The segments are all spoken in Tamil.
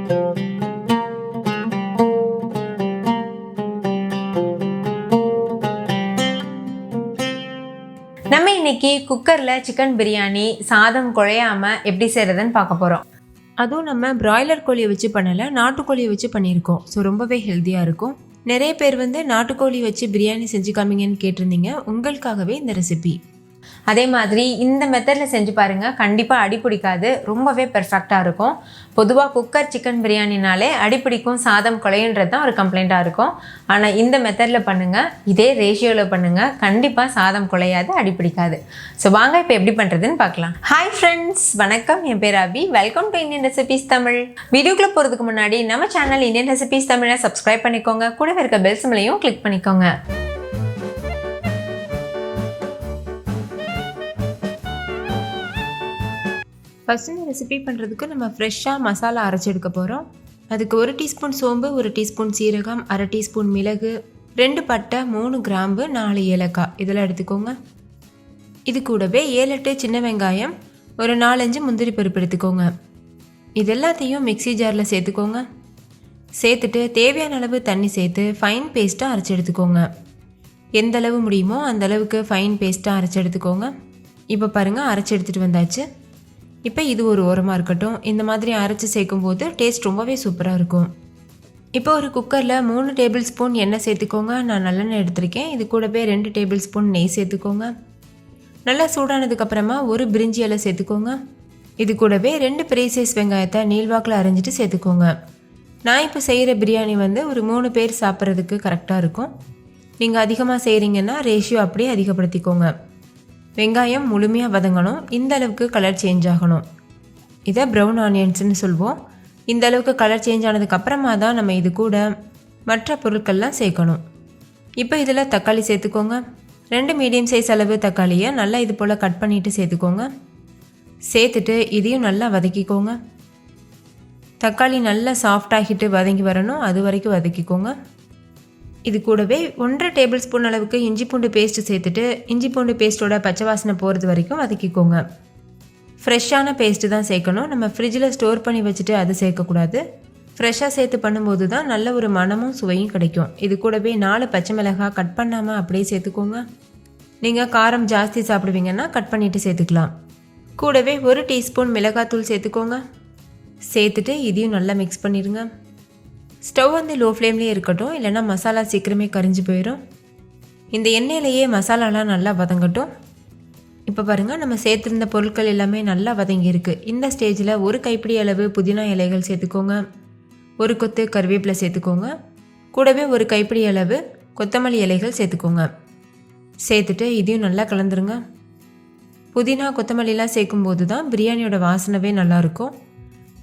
நம்ம இன்னைக்கு குக்கரில் சிக்கன் பிரியாணி சாதம் குழையாமல் எப்படி செய்கிறதுன்னு பார்க்க போகிறோம். அதுவும் நம்ம பிராய்லர் கோழியை வச்சு பண்ணலை, நாட்டுக்கோழியை வச்சு பண்ணியிருக்கோம். ஸோ ரொம்பவே ஹெல்த்தியாக இருக்கும். நிறைய பேர் நாட்டுக்கோழி வச்சு பிரியாணி செஞ்சு காமிங்கன்னு கேட்டிருந்தீங்க. உங்களுக்காகவே இந்த ரெசிபி. அதே மாதிரி இந்த மெத்தடில் செஞ்சு பாருங்கள், கண்டிப்பாக அடிப்பிடிக்காது, ரொம்பவே பெர்ஃபெக்டாக இருக்கும். பொதுவாக குக்கர் சிக்கன் பிரியாணினாலே அடிப்பிடிக்கும், சாதம் குழையன்றது தான் ஒரு கம்ப்ளைண்ட்டாக இருக்கும். ஆனால் இந்த மெத்தடில் பண்ணுங்கள், இதே ரேஷியோவில் பண்ணுங்கள், கண்டிப்பாக சாதம் குழையாது, அடிப்பிடிக்காது. ஸோ வாங்க இப்போ எப்படி பண்ணுறதுன்னு பார்க்கலாம். ஹாய் ஃப்ரெண்ட்ஸ், வணக்கம். என் பேர் Abhi. Welcome to Indian recipes Tamil. வீடியோக்குள்ளே போகிறதுக்கு முன்னாடி நம்ம சேனல் இந்தியன் ரெசிபீஸ் தமிழை சப்ஸ்கிரைப் பண்ணிக்கோங்க, கூடவே இருக்க பெல் சிம்பலையும் கிளிக் பண்ணிக்கோங்க. ஃபஸ்ட்டு இந்த ரெசிபி பண்ணுறதுக்கு நம்ம ஃப்ரெஷ்ஷாக மசாலா அரைச்சி எடுக்க போகிறோம். அதுக்கு 1 டீஸ்பூன் சோம்பு, 1 டீஸ்பூன் சீரகம், 1/2 டீஸ்பூன் மிளகு, 2 பட்டை, 3 கிராம்பு, 4 ஏலக்காய் இதெல்லாம் எடுத்துக்கோங்க. இது கூடவே 7-8 சின்ன வெங்காயம், ஒரு 4-5 முந்திரி பருப்பு எடுத்துக்கோங்க. இது எல்லாத்தையும் மிக்ஸி ஜாரில் சேர்த்துக்கோங்க. சேர்த்துட்டு தேவையான அளவு தண்ணி சேர்த்து ஃபைன் பேஸ்ட்டாக அரைச்சி எடுத்துக்கோங்க. எந்த அளவு முடியுமோ அந்த அளவுக்கு ஃபைன் பேஸ்ட்டாக அரைச்சி எடுத்துக்கோங்க. இப்போ பாருங்கள், அரைச்சி எடுத்துகிட்டு வந்தாச்சு. இப்போ இது ஒரு ஓரமாக இருக்கட்டும். இந்த மாதிரி அரைச்சி சேர்க்கும்போது டேஸ்ட் ரொம்பவே சூப்பராக இருக்கும். இப்போ ஒரு குக்கரில் 3 டேபிள் ஸ்பூன் எண்ணெய் சேர்த்துக்கோங்க. நான் நல்லெண்ணெய் எடுத்திருக்கேன். இது கூடவே 2 டேபிள் ஸ்பூன் நெய் சேர்த்துக்கோங்க. நல்லா சூடானதுக்கப்புறமா ஒரு பிரிஞ்சி இலை சேர்த்துக்கோங்க. இது கூடவே 2 பெரிய சைஸ் வெங்காயத்தை நீள்வாக்கில் அரைஞ்சிட்டு சேர்த்துக்கோங்க. நான் இப்போ செய்கிற பிரியாணி ஒரு 3 பேர் சாப்பிட்றதுக்கு கரெக்டாக இருக்கும். நீங்கள் அதிகமாக செய்கிறீங்கன்னா ரேஷியோ அப்படியே அதிகப்படுத்திக்கோங்க. வெங்காயம் முழுமையாக வதங்கணும். இந்த அளவுக்கு கலர் சேஞ்ச் ஆகணும். இதை ப்ரௌன் ஆனியன்ஸ்னு சொல்வோம். இந்த அளவுக்கு கலர் சேஞ்ச் ஆனதுக்கப்புறமா தான் நம்ம இது கூட மற்ற பொருட்கள்லாம் சேர்க்கணும். இப்போ இதில் தக்காளி சேர்த்துக்கோங்க. 2 மீடியம் சைஸ் அளவு தக்காளியை நல்லா இது போல் கட் பண்ணிவிட்டு சேர்த்துக்கோங்க. சேர்த்துட்டு இதையும் நல்லா வதக்கிக்கோங்க. தக்காளி நல்லா சாஃப்டாகிட்டு வதங்கி வரணும், அது வரைக்கும் வதக்கிக்கோங்க. இது கூடவே 1/2 டேபிள் ஸ்பூன் அளவுக்கு இஞ்சி பூண்டு பேஸ்ட்டு சேர்த்துட்டு இஞ்சி பூண்டு பேஸ்ட்டோட பச்சை வாசனை போகிறது வரைக்கும் வதக்கிக்கோங்க. ஃப்ரெஷ்ஷான பேஸ்ட்டு தான் சேர்க்கணும். நம்ம ஃப்ரிட்ஜில் ஸ்டோர் பண்ணி வச்சுட்டு அது சேர்க்கக்கூடாது. ஃப்ரெஷ்ஷாக சேர்த்து பண்ணும்போது தான் நல்ல ஒரு மனமும் சுவையும் கிடைக்கும். இது கூடவே 4 பச்சை மிளகாய் கட் பண்ணாமல் அப்படியே சேர்த்துக்கோங்க. நீங்கள் காரம் ஜாஸ்தி சாப்பிடுவீங்கன்னா கட் பண்ணிவிட்டு சேர்த்துக்கலாம். கூடவே 1 டீஸ்பூன் மிளகாத்தூள் சேர்த்துக்கோங்க. சேர்த்துட்டு இதையும் நல்லா மிக்ஸ் பண்ணிடுங்க. ஸ்டவ் லோ ஃப்ளேம்லேயே இருக்கட்டும், இல்லைன்னா மசாலா சீக்கிரமே கரிஞ்சு போயிடும். இந்த எண்ணெயிலேயே மசாலாலாம் நல்லா வதங்கட்டும். இப்போ பாருங்கள், நம்ம சேர்த்துருந்த பொருட்கள் எல்லாமே நல்லா வதங்கியிருக்கு. இந்த ஸ்டேஜில் 1 கைப்பிடி அளவு புதினா இலைகள் சேர்த்துக்கோங்க. 1 கொத்து கருவேப்பிலை சேர்த்துக்கோங்க. கூடவே 1 கைப்பிடி அளவு கொத்தமல்லி இலைகள் சேர்த்துக்கோங்க. சேர்த்துட்டு இதையும் நல்லா கலந்துருங்க. புதினா கொத்தமல்லிலாம் சேர்க்கும்போது தான் பிரியாணியோட வாசனவே நல்லாயிருக்கும்.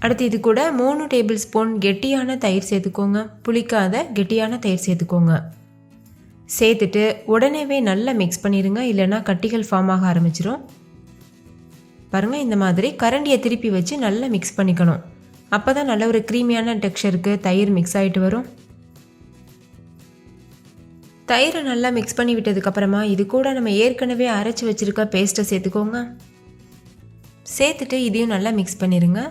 அடுத்து இது கூட 3 டேபிள் ஸ்பூன் கெட்டியான தயிர் சேர்த்துக்கோங்க. புளிக்காத கெட்டியான தயிர் சேர்த்துக்கோங்க. சேர்த்துட்டு உடனேவே நல்லா மிக்ஸ் பண்ணிடுங்க, இல்லைன்னா கட்டிகள் ஃபார்ம் ஆக ஆரம்பிச்சிடும். பாருங்கள், இந்த மாதிரி கரண்டியை திருப்பி வச்சு நல்லா மிக்ஸ் பண்ணிக்கணும். அப்போ தான் நல்ல ஒரு க்ரீமியான டெக்ஸ்சருக்கு தயிர் மிக்ஸ் ஆகிட்டு வரும். தயிரை நல்லா மிக்ஸ் பண்ணி விட்டதுக்கப்புறமா இது கூட நம்ம ஏற்கனவே அரைச்சி வச்சுருக்க பேஸ்ட்டை சேர்த்துக்கோங்க. சேர்த்துட்டு இதையும் நல்லா மிக்ஸ் பண்ணிடுங்க.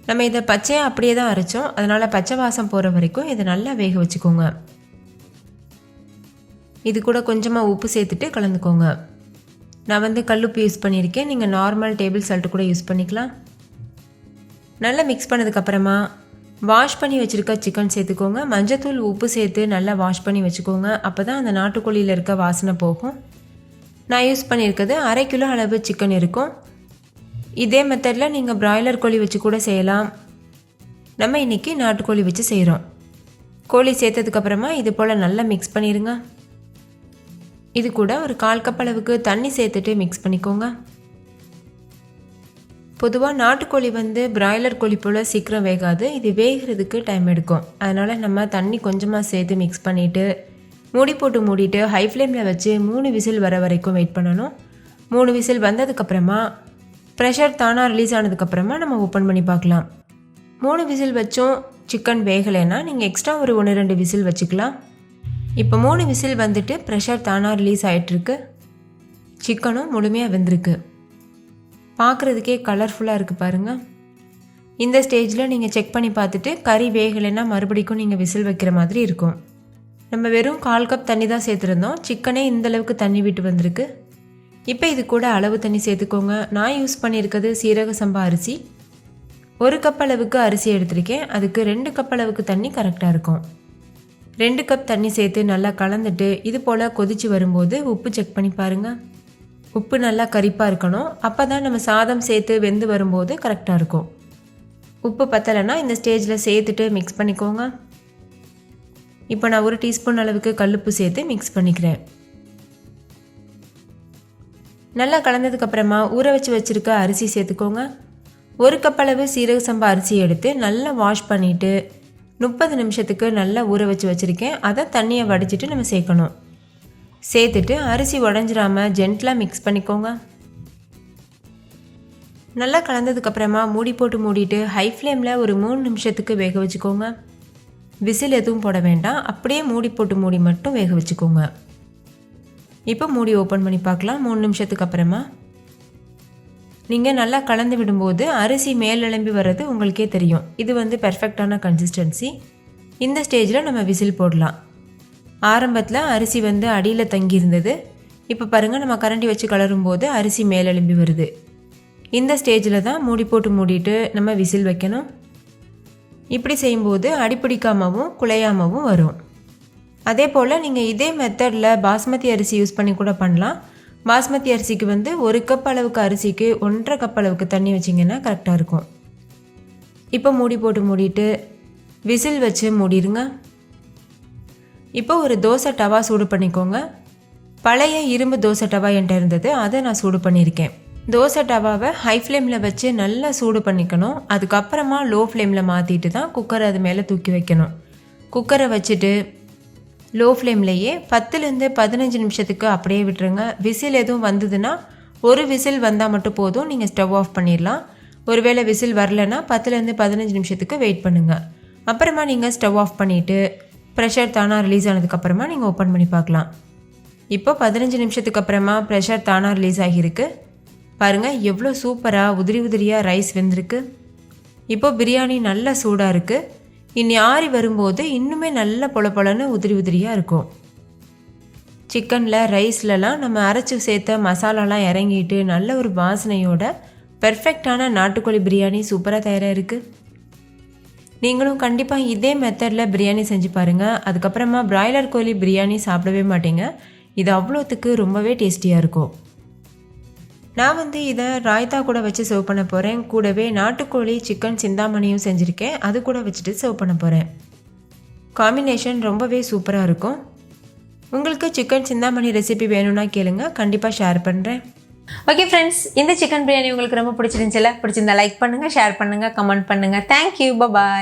நம்ம இதை பச்சையாக அப்படியே தான் அரைச்சோம், அதனால் பச்சை வாசம் போகிற வரைக்கும் இதை நல்லா வேக வச்சுக்கோங்க. இது கூட கொஞ்சமாக உப்பு சேர்த்துட்டு கலந்துக்கோங்க. நான் கல்லுப்பு யூஸ் பண்ணியிருக்கேன், நீங்கள் நார்மல் டேபிள் சால்ட்டு கூட யூஸ் பண்ணிக்கலாம். நல்லா மிக்ஸ் பண்ணதுக்கப்புறமா வாஷ் பண்ணி வச்சுருக்க சிக்கன் சேர்த்துக்கோங்க. மஞ்சத்தூள் உப்பு சேர்த்து நல்லா வாஷ் பண்ணி வச்சுக்கோங்க. அப்போ தான் அந்த நாட்டுக்கோழியில் இருக்க வாசனை போகும். நான் யூஸ் பண்ணியிருக்கிறது 1/2 கிலோ அளவு சிக்கன் இருக்கும். இதே மெத்தடில் நீங்கள் பிராய்லர் கோழி வச்சு கூட செய்யலாம். நம்ம இன்றைக்கி நாட்டுக்கோழி வச்சு செய்கிறோம். கோழி சேர்த்ததுக்கப்புறமா இது போல் நல்லா மிக்ஸ் பண்ணிடுங்க. இது கூட ஒரு 1/4 கப் அளவுக்கு தண்ணி சேர்த்துட்டு மிக்ஸ் பண்ணிக்கோங்க. பொதுவாக நாட்டுக்கோழி பிராய்லர் கோழி போல் சீக்கிரம் வேகாது, இது வேகிறதுக்கு டைம் எடுக்கும். அதனால் நம்ம தண்ணி கொஞ்சமாக சேர்த்து மிக்ஸ் பண்ணிவிட்டு மூடி போட்டு மூடிட்டு ஹை ஃப்ளேமில் வச்சு 3 விசில் வர வரைக்கும் வெயிட் பண்ணணும். 3 விசில் வந்ததுக்கப்புறமா ப்ரெஷர் தானாக ரிலீஸ் ஆனதுக்கப்புறமா நம்ம ஓப்பன் பண்ணி பார்க்கலாம். 3 விசில் வச்சும் சிக்கன் வேகலைன்னா நீங்கள் எக்ஸ்ட்ரா ஒரு 1-2 விசில் வச்சுக்கலாம். இப்போ 3 விசில் ப்ரெஷர் தானாக ரிலீஸ் ஆகிட்டுருக்கு. சிக்கனும் முழுமையாக வெந்திருக்கு. பார்க்குறதுக்கே கலர்ஃபுல்லாக இருக்குது பாருங்கள். இந்த ஸ்டேஜில் நீங்கள் செக் பண்ணி பார்த்துட்டு கறி வேகலைன்னா மறுபடிக்கும் நீங்கள் விசில் வைக்கிற மாதிரி இருக்கும். நம்ம வெறும் 1/4 கப் தண்ணி தான் சேர்த்துருந்தோம். சிக்கனே இந்தளவுக்கு தண்ணி விட்டு வந்திருக்கு. இப்போ இது கூட அளவு தண்ணி சேர்த்துக்கோங்க. நான் யூஸ் பண்ணியிருக்கிறது சீரக சம்பா அரிசி. 1 கப் அளவுக்கு அரிசி எடுத்திருக்கேன். அதுக்கு 2 கப் அளவுக்கு தண்ணி கரெக்டாக இருக்கும். 2 கப் தண்ணி சேர்த்து நல்லா கலந்துட்டு இது போல் கொதித்து வரும்போது உப்பு செக் பண்ணி பாருங்கள். உப்பு நல்லா கரிப்பாக இருக்கணும். அப்போ தான் நம்ம சாதம் சேர்த்து வெந்து வரும்போது கரெக்டாக இருக்கும். உப்பு பத்தலைன்னா இந்த ஸ்டேஜில் சேர்த்துட்டு மிக்ஸ் பண்ணிக்கோங்க. இப்போ நான் 1 டீஸ்பூன் அளவுக்கு கல்லுப்பு சேர்த்து மிக்ஸ் பண்ணிக்கிறேன். நல்லா கலந்ததுக்கப்புறமா ஊற வச்சுருக்க அரிசி சேர்த்துக்கோங்க. 1 கப் அளவு சீரக சம்பா அரிசி எடுத்து நல்லா வாஷ் பண்ணிவிட்டு 30 நிமிஷத்துக்கு நல்லா ஊற வச்சுருக்கேன். அதை தண்ணியை வடிச்சிட்டு நம்ம சேர்க்கணும். சேர்த்துட்டு அரிசி உடஞ்சிராமல் ஜென்டலாக மிக்ஸ் பண்ணிக்கோங்க. நல்லா கலந்ததுக்கப்புறமா மூடி போட்டு மூடிட்டு ஹை ஃப்ளேமில் ஒரு 3 நிமிஷத்துக்கு வேக வச்சுக்கோங்க. விசில் எதுவும் போட வேண்டாம். அப்படியே மூடி போட்டு மூடி மட்டும் வேக வச்சுக்கோங்க. இப்போ மூடி ஓப்பன் பண்ணி பார்க்கலாம். 3 நிமிஷத்துக்கு அப்புறமா நீங்கள் நல்லா கலந்து விடும்போது அரிசி மேல் எழும்பி வர்றது உங்களுக்கே தெரியும். இது பெர்ஃபெக்டான கன்சிஸ்டன்சி. இந்த ஸ்டேஜில் நம்ம விசில் போடலாம். ஆரம்பத்தில் அரிசி அடியில் தங்கி இருந்தது. இப்போ பாருங்கள், நம்ம கரண்டி வச்சு கலரும் போது அரிசி மேல் எழும்பி வருது. இந்த ஸ்டேஜில் தான் மூடி போட்டு மூடிட்டு நம்ம விசில் வைக்கணும். இப்படி செய்யும்போது அடிப்பிடிக்காமவும் குலையாமவும் வரும். அதே போல் நீங்கள் இதே மெத்தடில் பாஸ்மதி அரிசி யூஸ் பண்ணி கூட பண்ணலாம். பாஸ்மதி அரிசிக்கு 1 கப் அளவுக்கு அரிசிக்கு 1.5 கப் அளவுக்கு தண்ணி வச்சிங்கன்னா கரெக்டாக இருக்கும். இப்போ மூடி போட்டு மூடிட்டு விசில் வச்சு மூடிடுங்க. இப்போ ஒரு தோசை டவா சூடு பண்ணிக்கோங்க. பழைய இரும்பு தோசை டவா என்கிட்ட இருந்தது, அதை நான் சூடு பண்ணியிருக்கேன். தோசை டவாவை ஹை ஃப்ளேமில் வச்சு நல்லா சூடு பண்ணிக்கணும். அதுக்கப்புறமா லோ ஃப்ளேமில் மாற்றிட்டு தான் குக்கரை அது மேலே தூக்கி வைக்கணும். குக்கரை வச்சுட்டு லோ ஃப்ளேம்லேயே 10லேருந்து 15 நிமிஷத்துக்கு அப்படியே விட்டுருங்க. விசில் எதுவும் வந்ததுன்னா ஒரு விசில் வந்தால் மட்டும் போதும், நீங்கள் ஸ்டவ் ஆஃப் பண்ணிடலாம். ஒருவேளை விசில் வரலைன்னா 10லேருந்து 15 நிமிஷத்துக்கு வெயிட் பண்ணுங்கள். அப்புறமா நீங்கள் ஸ்டவ் ஆஃப் பண்ணிவிட்டு ப்ரெஷர் தானாக ரிலீஸ் ஆனதுக்கப்புறமா நீங்கள் ஓப்பன் பண்ணி பார்க்கலாம். இப்போ 15 நிமிஷத்துக்கு அப்புறமா ப்ரெஷர் தானாக ரிலீஸ் ஆகியிருக்கு. பாருங்கள், எவ்வளோ சூப்பராக உதிரி உதிரியாக ரைஸ் வெந்திருக்கு. இப்போ பிரியாணி நல்லா சூடாக இருக்குது. இனி ஆறி வரும்போது இன்னுமே நல்ல பொல பொலன்னு உதிரி உதிரியாக இருக்கும். சிக்கனில் ரைஸ்லலாம் நம்ம அரைச்சி சேர்த்த மசாலாலாம் இறங்கிட்டு நல்ல ஒரு வாசனையோட பெர்ஃபெக்டான நாட்டுக்கோழி பிரியாணி சூப்பராக தயாராக இருக்குது. நீங்களும் கண்டிப்பாக இதே மெத்தடில் பிரியாணி செஞ்சு பாருங்கள். அதுக்கப்புறமா பிராய்லர் கோழி பிரியாணி சாப்பிடவே மாட்டீங்க. இது அவ்வளோத்துக்கு ரொம்பவே டேஸ்டியாக இருக்கும். நான் இதை ராய்த்தா கூட வச்சு சர்வ் பண்ண போகிறேன். கூடவே நாட்டுக்கோழி சிக்கன் சிந்தாமணியும் செஞ்சுருக்கேன். அது கூட வச்சுட்டு சர்வ் பண்ண போகிறேன். காம்பினேஷன் ரொம்பவே சூப்பராக இருக்கும். உங்களுக்கு சிக்கன் சிந்தாமணி ரெசிபி வேணும்னா கேளுங்க, கண்டிப்பாக ஷேர் பண்ணுறேன். ஓகே ஃப்ரெண்ட்ஸ், இந்த சிக்கன் பிரியாணி உங்களுக்கு ரொம்ப பிடிச்சிருந்துச்சுல? பிடிச்சிருந்தா லைக் பண்ணுங்கள், ஷேர் பண்ணுங்கள், கமெண்ட் பண்ணுங்கள். தேங்க்யூ, பாய்.